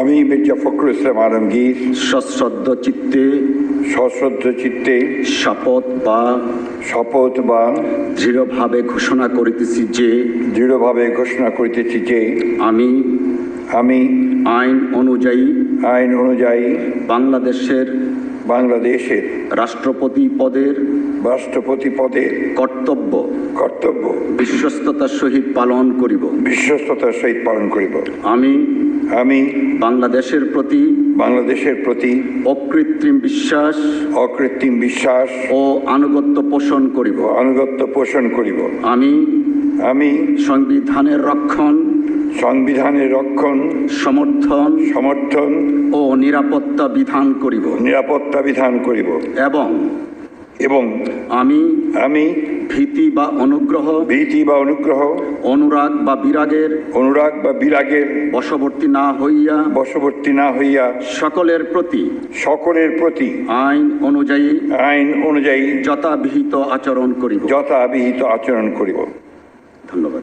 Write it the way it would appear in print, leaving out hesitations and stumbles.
আমি মির্জা ফখরুল ইসলাম আলমগীর সশ্রদ্ধ চিত্তে শপথ বা দৃঢ়ভাবে ঘোষণা করিতেছি যে আমি আইন অনুযায়ী বাংলাদেশের রাষ্ট্রপতি পদের কর্তব্য বিশ্বস্ততার সহিত পালন করিব। আমি বাংলাদেশের প্রতি অকৃত্রিম বিশ্বাস ও আনুগত্য পোষণ করিব। আমি সংবিধানের রক্ষণ সমর্থন ও নিরাপত্তা বিধান করিব এবং আমি ভীতি বা অনুগ্রহ অনুরাগ বা বিরাগের বশবর্তী না হইয়া সকলের প্রতি আইন অনুযায়ী যথাবিহিত আচরণ করিব। ধন্যবাদ।